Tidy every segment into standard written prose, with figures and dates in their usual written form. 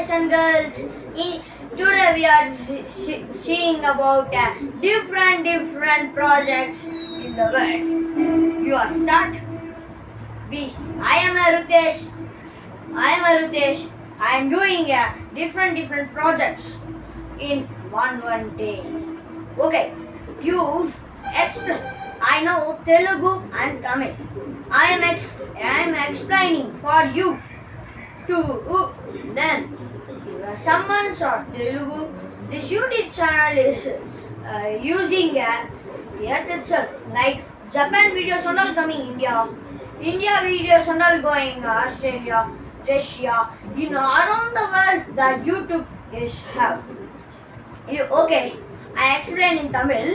boys and girls. Today we are seeing about different projects in the world. You are start. I am Rutesh. I am doing different projects in one day. Okay, you explain. I know Telugu and Tamil. I am explaining for you to learn. Someone saw Telugu. This YouTube channel is using Earth itself. Like Japan videos and all coming India videos and all going Australia, Russia, around the world that YouTube is have. Okay, I explain in Tamil.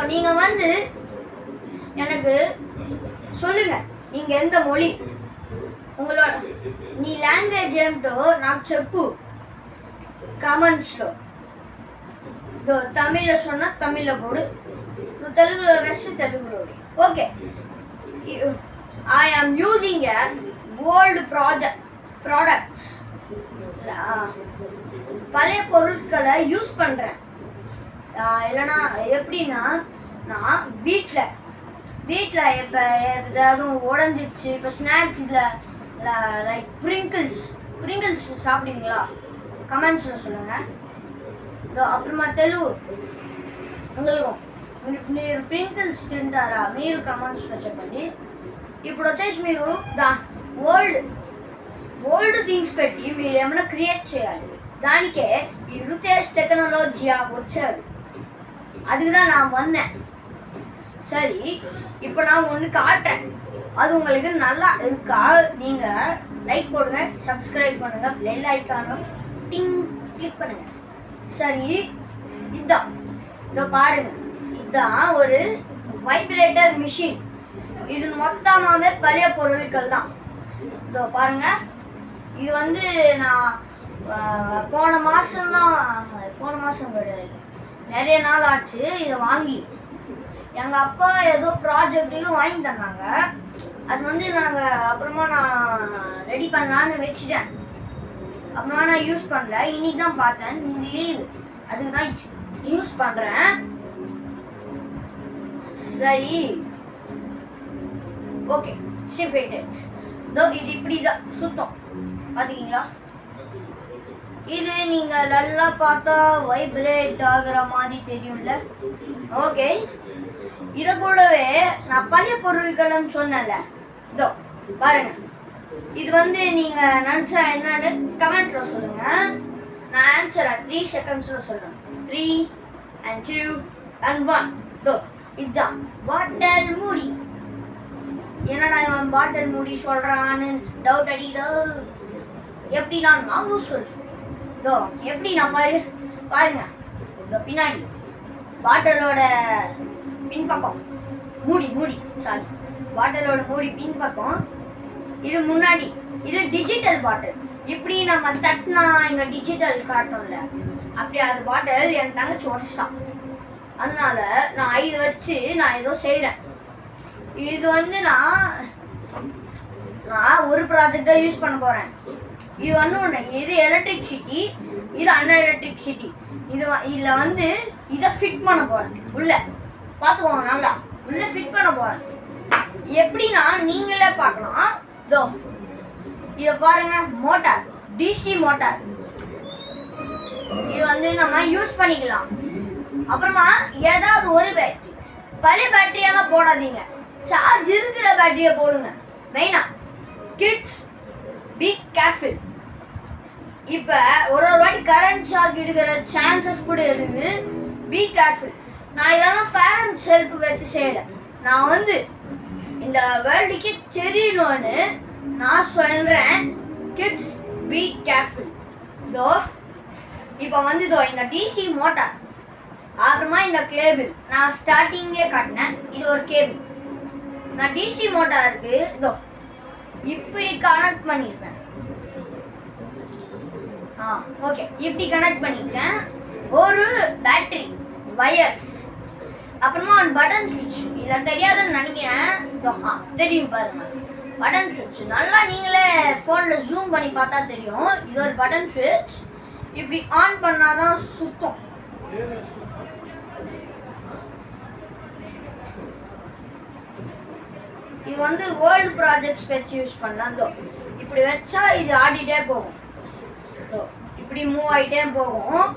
நீங்க வந்து எனக்கு சொல்லுங்க, நீங்க எந்த மொழி உங்களோட నీ language ఏమిటో నాకు చెప్పు కామెంట్స్లో. తమిళ్లో சொன்னா తమిళ్లో போடு, నువ్వు తెలుగులో వేస్తే తెలుగులో. Okay, I am using a old products. பழைய பொருட்களை யூஸ் பண்ணுறேன். இல்லைனா எப்படின்னா, நான் வீட்டில் இப்போ ஏதாவது உடஞ்சிச்சு, இப்போ ஸ்நாக்ஸில் லைக் ப்ரிங்கிள்ஸ் சாப்பிடுவீங்களா? కమెంట్స్లో சொல்லுங்கள். అప్పుడు తెలుగు ఉங்களுக்கும் మీరు ప్రింకిల్స్ తింటారా? మీరు కమెంట్స్లో చెప్పండి. ఇప్పుడు వచ్చేసి మీరు ఓల్డ్ థింగ్స్ పెట్టి మీరు ఏమైనా క్రియేట్ చేయాలి. దానికే ఈ ருதேஷ் டெக்னாலஜியா వచ్చాడు. அதுக்கு தான் நான் வந்தேன். சரி, இப்போ நான் ஒன்று காட்டுறேன். அது உங்களுக்கு நல்லா இருக்கா? நீங்கள் லைக் போடுங்க, சப்ஸ்கிரைப் பண்ணுங்கள், பெல் ஐக்கானும் கிளிக் பண்ணுங்க. சரி, இதுதான் இதோ பாருங்க. இதுதான் ஒரு வைப்ரேட்டர் மிஷின். இது மொத்தமாகவே பழைய பொருட்கள் தான். இதோ பாருங்க. இது வந்து நான் போன மாதம் கிடையாது, நிறைய நாள் ஆச்சு இதை வாங்கி. எங்கள் அப்பா ஏதோ ப்ராஜெக்ட்டுக்கு வாங்கி தந்தாங்க. அது வந்து அப்புறமா நான் ரெடி பண்ணலான்னு வச்சுட்டேன். அப்புறமா நான் யூஸ் பண்ணல. இன்னைக்கு தான் பார்த்தேன், லீவு, அதுக்கு தான் யூஸ் பண்ணுறேன். சரி, ஓகே, ஷிஃப்ட். இதோ இது இப்படி தான் சுத்தம், பார்த்துக்கிங்களா? இது நீங்கள் நல்லா பார்த்தா வைப்ரேட் ஆகிற மாதிரி தெரியும்ல. ஓகே, இதை கூடவே நான் பழைய பொருட்கள்னு சொன்னேன்ல, இதோ பாருங்க. இது வந்து நீங்கள் நினச்சா என்னன்னு கமெண்ட்ல சொல்லுங்க. நான் ஆன்சரை 3 செகண்ட்ஸ்ல சொல்லுவேன். 3 and 2 and 1. இதோ இதுதான் பாட்டில் மூடி. என்னடா இவன் பாட்டில் மூடி சொல்கிறான்னு டவுட் அடிக்குதோ? எப்படி நானும் சொல்லுவேன். இதோ எப்படி நான் பாருங்க. இதோ பின்னாடி பாட்டிலோட பின்பக்கம் மூடி சாரி, பாட்டிலோட மூடி பின்பக்கம். இது முன்னாடி, இது டிஜிட்டல் பாட்டில். இப்படி நம்ம தட்டினா இங்கே டிஜிட்டல் காட்டணும்ல, அப்படி அது பாட்டில் என் தங்கச்சி உடச்சிட்டான். அதனால நான் இதை வச்சு நான் ஏதோ செய்கிறேன். இது வந்து நான் ஒரு ப்ராஜெக்டை யூஸ் பண்ண போகிறேன். இது ஒன்று, இது எலக்ட்ரிசிட்டி, இது அன்ன எலக்ட்ரிசிட்டி. இதில் வந்து இதை ஃபிட் பண்ண போகிறேன். உள்ள பார்த்துக்கோங்க, நல்லா உள்ள ஃபிட் பண்ண போகிறேன். எப்படின்னா நீங்களே பார்க்கலாம். இதோ இதை பாருங்க, மோட்டார், டிசி மோட்டார். இது வந்து நம்ம யூஸ் பண்ணிக்கலாம். அப்புறமா ஏதாவது ஒரு பேட்டரி, பழைய பேட்டரியெல்லாம் போடாதீங்க, சார்ஜ் இருக்கிற பேட்டரியை போடுங்க. மெயினா கிட்ஸ் பி கேர்ஃபுல். இப்போ ஒரு வாட்டி கரண்ட் ஷாக் எடுக்கிற சான்சஸ் கூட இருக்குது. Be careful. நான் இதெல்லாம் பேரண்ட்ஸ் ஹெல்ப் வச்சு செய்யலை. நான் வந்து இந்த வேர்ல்டுக்கே தெரியணும்னு நான் சொல்கிறேன். Kids be careful. இதோ இப்போ வந்து இந்த டிசி மோட்டார், அப்புறமா இந்த கேபிள் நான் ஸ்டார்டிங்கே காட்டினேன். இது ஒரு கேபிள். நான் டிசி மோட்டாருக்கு இதோ இப்படி கனெக்ட் பண்ணியிருப்பேன். ஓகே, இப்படி கனெக்ட் பண்ணியிருக்கேன். ஒரு பேட்டரி, வயர்ஸ், அப்புறமா ஒரு பட்டன் சுவிட்ச். இதில் தெரியாதுன்னு நினைக்கிறேன். தெரியும் பாருங்க. பட்டன் சுவிட்ச் நல்லா நீங்களே ஃபோனில் ஜூம் பண்ணி பார்த்தா தெரியும். இது ஒரு பட்டன் சுவிட்ச். இப்படி ஆன் பண்ணாதான் சுத்தம். இது வந்து வேர்ல்டு ப்ராஜெக்ட்ஸ் வச்சு யூஸ் பண்ணலாம். இப்படி வச்சா இது ஆடிட்டே போகும். இப்படி மூவ் ஆகிட்டே போகும்.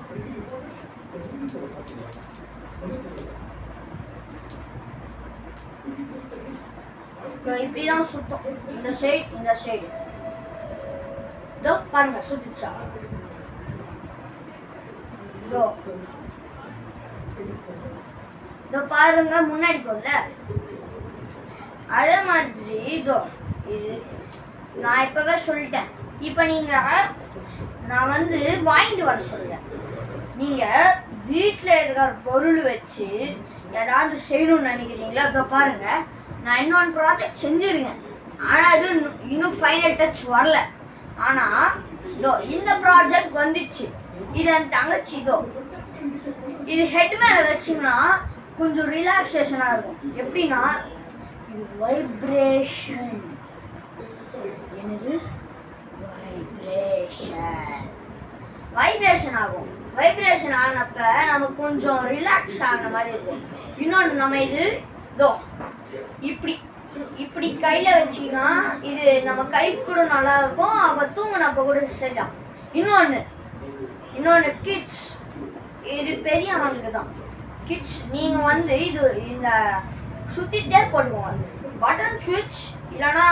இப்படிதான் சுத்தம். இந்த சைடு இதோ பாருங்க சுத்திச்சா. இதோ பாருங்க முன்னாடி போகுதுல. அதே மாதிரி இதோ இது நான் இப்பவே சொல்லிட்டேன். இப்ப நீங்க நான் வந்து வாங்கிட்டு வர சொல்றேன். நீங்க வீட்டுல இருக்கிற பொருள் வச்சு ஏதாவது செய்யணும்னு நினைக்கிறீங்களா? இதோ பாருங்க நான் இன்னொன்று ப்ராஜெக்ட் செஞ்சிருக்கேன். ஆனா அது இன்னும் ஃபைனல் டச் வரல. ஆனா இதோ இந்த ப்ராஜெக்ட் வந்துச்சு. இது என் தங்கச்சி. இது ஹெட் மேல வச்சிங்கன்னா கொஞ்சம் ரிலாக்ஸேஷனா இருக்கும். எப்படின்னா இது வைப்ரேஷன். என்னது வைப்ரேஷன் ஆகும். வைப்ரேஷன் ஆனப்ப நமக்கு கொஞ்சம் ரிலாக்ஸ் ஆகிற மாதிரி இருக்கும். இன்னொன்று நம்ம இது இப்படி இப்படி கையில வச்சிங்கன்னா இது நம்ம கை கூட நல்லா இருக்கும். அப்ப தூங்கினப்ப கூட சரிதான். இன்னொன்னு கிட்ஸ். இது பெரிய ஆளுக்கு தான். கிட்ஸ் நீங்க வந்து இது இந்த சுத்திட்டே போடுவோம். பட்டன் சுவிட்ச் இல்லைன்னா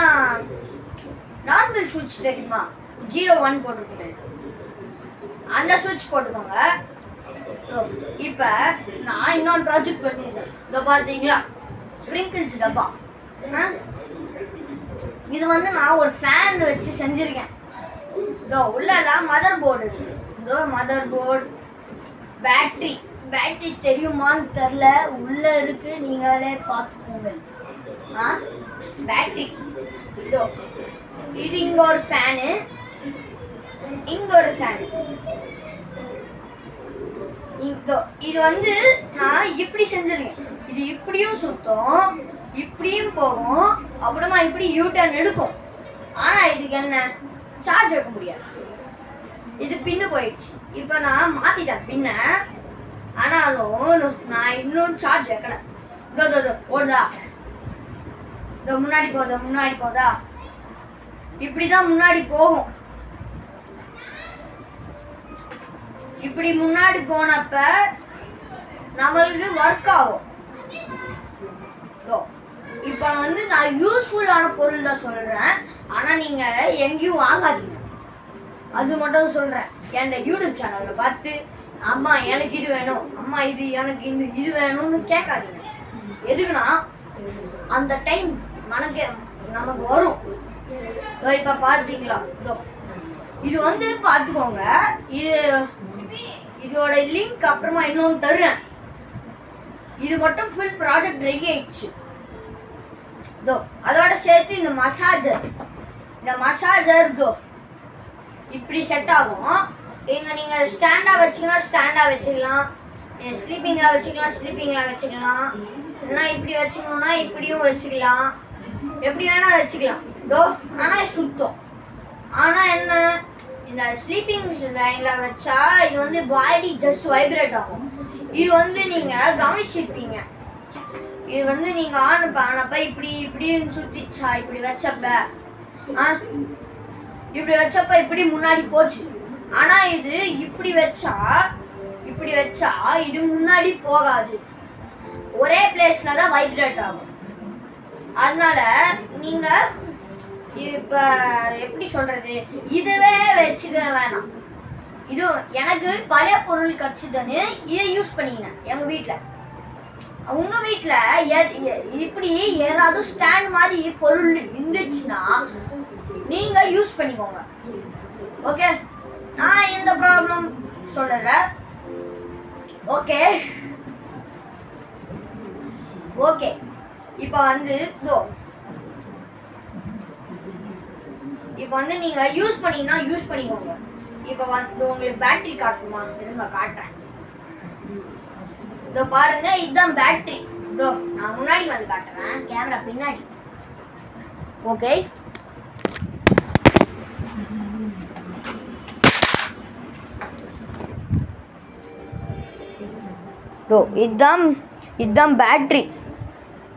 நார்மல் சுவிட்ச் தெரியுமா? 01 போட்டுருக்கேன். அந்த சுவிட்ச் போட்டுக்கோங்க. இப்ப நான் இன்னொரு ப்ராஜெக்ட் பண்ணியிருந்தேன். இதோ பார்த்தீங்களா ஸ்ப்ரிங்கிள்ஸ் டப்பா. இது வந்து நான் ஒரு ஃபேன் வச்சு செஞ்சிருக்கேன். இதோ உள்ளதான் மதர் போர்டு இருக்கு. இதோ மதர் போர்டு, பேட்டரி தெரியுமான்னு தெரியல. உள்ள இருக்கு, நீங்களே பார்த்துக்கோங்க. பேட்டரி. இதோ இது இங்க ஒரு ஃபேனு, இங்க ஒரு ஃபேனு. இது வந்து நான் இப்படி செஞ்சிருக்கேன். இது இப்படியும் சுத்தம், இப்படியும் போகும், அப்புறமா இப்படி யூட்டர்ன் எடுக்கும். ஆனா இதுக்கு என்ன சார்ஜ் வைக்க முடியாது. இது பின்னு போயிடுச்சு. இப்ப நான் மாத்திட்டேன் பின்ன. ஆனாலும் நான் இன்னும் சார்ஜ் வைக்கல. போதா முன்னாடி போதா இப்படிதான் முன்னாடி போகும். இப்படி முன்னாடி போனப்ப நம்மளுக்கு ஒர்க் ஆகும். இப்ப வந்து நான் யூஸ்ஃபுல்லான பொருள் தான் சொல்றேன். ஆனா நீங்க எங்கேயும் வாங்காதீங்க, அது மட்டும் சொல்றேன். என் யூடியூப் சேனல்ல பார்த்து அம்மா எனக்கு இது வேணும், அம்மா இது எனக்கு இது வேணும்னு கேட்காதீங்க. எதுக்குன்னா அந்த டைம் நமக்கு வரும். இப்ப பார்த்தீங்களா இது வந்து பார்த்துக்கோங்க. இதோட லிங்க் அப்புறமா இன்னொன்று தருவேன். இது மட்டும் ஃபுல் ப்ராஜெக்ட் ரெடி ஆயிடுச்சு. அதோட சேர்த்து இந்த மசாஜர் இப்படி செட் ஆகும். நீங்க ஸ்டாண்டா வச்சுக்கலாம், ஸ்லீப்பிங்கா வச்சுக்கலாம், இல்லைன்னா இப்படி வச்சுக்கணும்னா இப்படியும் வச்சுக்கலாம், எப்படி வேணா வச்சுக்கலாம். ஆனா சுத்தம். ஆனா என்ன, இந்த ஸ்லீப்பிங் லைன்ல வச்சா இது வந்து பாடி ஜஸ்ட் வைப்ரேட் ஆகும். இது வந்து நீங்க கவனிச்சிருப்பீங்க. இது வந்து நீங்க ஆனப்ப இப்படின்னு சுத்திச்சா, இப்படி வச்சப்ப இப்படி முன்னாடி போச்சு. ஆனா இது இப்படி வச்சா இது முன்னாடி போகாது, ஒரே பிளேஸ்ல தான் வைப்ரேட் ஆகும். அதனால நீங்க இப்ப எப்படி சொல்றது, இதுவே வச்சுக்க வேணாம். இது எனக்கு பழைய பொருள் கிடைச்சதுன்னு இதை யூஸ் பண்ணிக்கினேன் எங்க வீட்டுல. உங்க வீட்டுல இப்படி ஏதாவது ஸ்டாண்ட் மாதிரி பொருள் இருந்துச்சுன்னா நீங்க யூஸ் பண்ணிக்கோங்க. ஓகே, நான் எந்த ப்ராப்ளம் சொல்லல. ஓகே இப்ப வந்து நீங்க யூஸ் பண்ணிக்கோங்க. இப்ப வந்து உங்களுக்கு பேட்டரி காட்டுமா? இருங்க காட்டுறேன். பாருங்க, இதுதான் பேட்டரி. நான் முன்னாடி வந்து காட்டுறேன், கேமரா பின்னாடி. ஓகே, ஸோ இதுதான் பேட்ரி.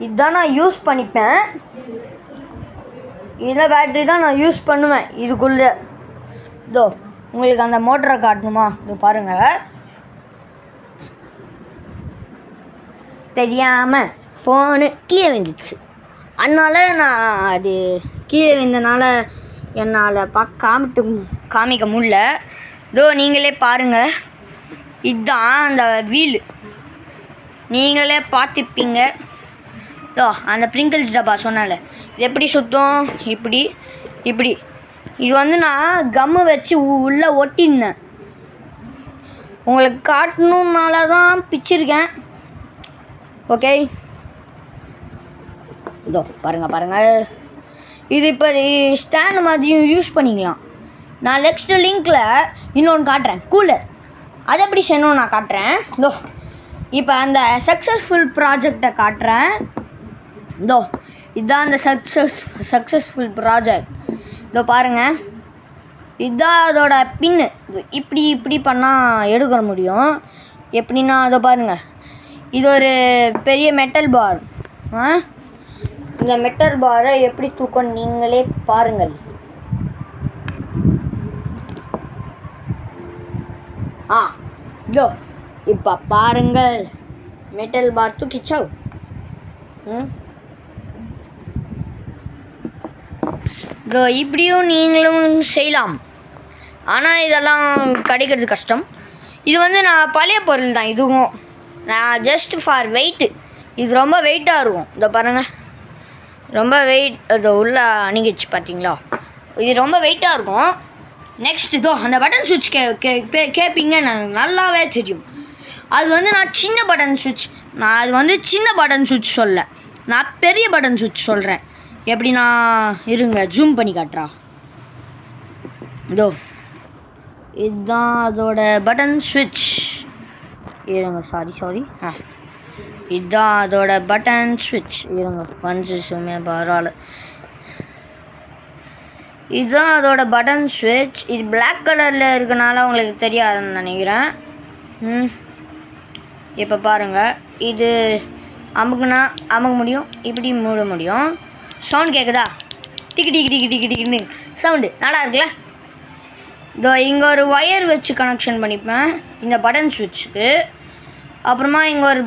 இதுதான் நான் யூஸ் பண்ணிப்பேன். இந்த பேட்ரி தான் நான் யூஸ் பண்ணுவேன் இதுக்குள்ளே. இதோ உங்களுக்கு அந்த மோட்டரை காட்டணுமா? இதோ பாருங்கள். தெரியாமல் ஃபோனு கீழே விழுந்துச்சு. அதனால் நான் அது கீழே விழுந்தனால என்னால் காமிக்க முடியல. இதோ நீங்களே பாருங்கள். இதுதான் அந்த வீலு, நீங்களே பார்த்துப்பீங்க. இதோ அந்த ப்ரிங்கிள்ஸ் டப்பா சொன்னால இது எப்படி சுற்றும், இப்படி இப்படி. இது வந்து நான் கம்மு வச்சு உள்ளே ஒட்டியிருந்தேன். உங்களுக்கு காட்டணுன்னால தான் பிச்சிருக்கேன். ஓகே, இதோ பாருங்கள். இது இப்போ ஸ்டாண்டு மாதிரியும் யூஸ் பண்ணிக்கலாம். நான் நெக்ஸ்ட் லிங்க்கில் இன்னொன்று காட்டுறேன், கூலர். அதை எப்படி செய்யணும் நான் காட்டுறேன். இதோ இப்போ அந்த சக்ஸஸ்ஃபுல் ப்ராஜெக்டை காட்டுறேன். இதோ இதுதான் அந்த சக்ஸஸ்ஃபுல் ப்ராஜெக்ட். இதோ பாருங்கள், இதுதான் அதோட பின்னு. இப்படி பண்ணால் எடுக்க முடியும். எப்படின்னா அதோ பாருங்கள், இது ஒரு பெரிய மெட்டல் பார். இந்த மெட்டல் பாரை எப்படி தூக்கம் நீங்களே பாருங்கள். இதோ இப்போ பாருங்கள், மெட்டல் பார் தூக்கிச்சோ. இதோ இப்படியும் நீங்களும் செய்யலாம். ஆனால் இதெல்லாம் கிடைக்கிறது கஷ்டம். இது வந்து நான் பழைய பொருள் தான். இதுவும் நான் ஜஸ்ட் ஃபார் வெயிட்டு. இது ரொம்ப வெயிட்டாக இருக்கும். இதோ பாருங்கள், ரொம்ப வெயிட். அது உள்ளே அணுகிடுச்சு பார்த்தீங்களா? இது ரொம்ப வெயிட்டாக இருக்கும். நெக்ஸ்ட் இதோ அந்த பட்டன் சுவிட்ச் கேட்பீங்க, எனக்கு நல்லாவே தெரியும். அது வந்து நான் சின்ன பட்டன் சுவிட்ச். நான் அது வந்து சின்ன பட்டன் சுவிட்ச் சொல்ல, நான் பெரிய பட்டன் சுவிட்ச் சொல்கிறேன். எப்படி நான் இருங்க ஜூம் பண்ணி காட்டுறா. இதோ இதுதான் அதோட பட்டன் சுவிட்ச். இருங்க, சாரி. இதுதான் அதோட பட்டன் சுவிட்ச். இருங்க வந்துச்சுமே, பரவாயில்ல. இதுதான் அதோட பட்டன் சுவிட்ச். இது பிளாக் கலரில் இருக்கனால உங்களுக்கு தெரியாதுன்னு நினைக்கிறேன். இப்போ பாருங்கள், இது அமுக்க முடியும், இப்படி மூட முடியும். சவுண்ட் கேட்குதா? டிக்கு சவுண்டு நல்லா இருக்குல்ல? இதோ இங்கே ஒரு ஒயர் வச்சு கனெக்ஷன் பண்ணிப்பேன் இந்த பட்டன் சுவிட்சுக்கு. அப்புறமா இங்கே ஒரு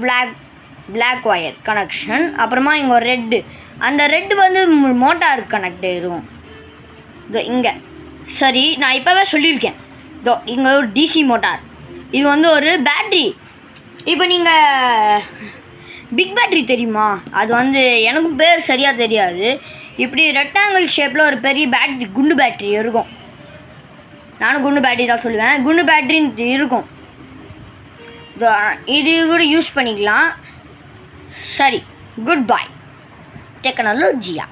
பிளாக் ஒயர் கனெக்ஷன். அப்புறமா இங்கே ஒரு ரெட்டு. அந்த ரெட்டு வந்து மோட்டாருக்கு கனெக்ட் இருக்கும். இதோ இங்கே சரி, நான் இப்போவே சொல்லியிருக்கேன். இதோ இங்கே ஒரு டிசி மோட்டார். இது வந்து ஒரு பேட்ரி. இப்போ நீங்கள் பிக் பேட்ரி தெரியுமா? அது வந்து எனக்கும் பேர் சரியாக தெரியாது. இப்படி ரெக்டாங்கிள் ஷேப்பில் ஒரு பெரிய பேட்ரி, குண்டு பேட்ரி இருக்கும். நானும் குண்டு பேட்ரி தான் சொல்லுவேன். குண்டு பேட்ரின்னு இருக்கும். இது கூட யூஸ் பண்ணிக்கலாம். சரி, குட் பை டெக்னாலஜியா.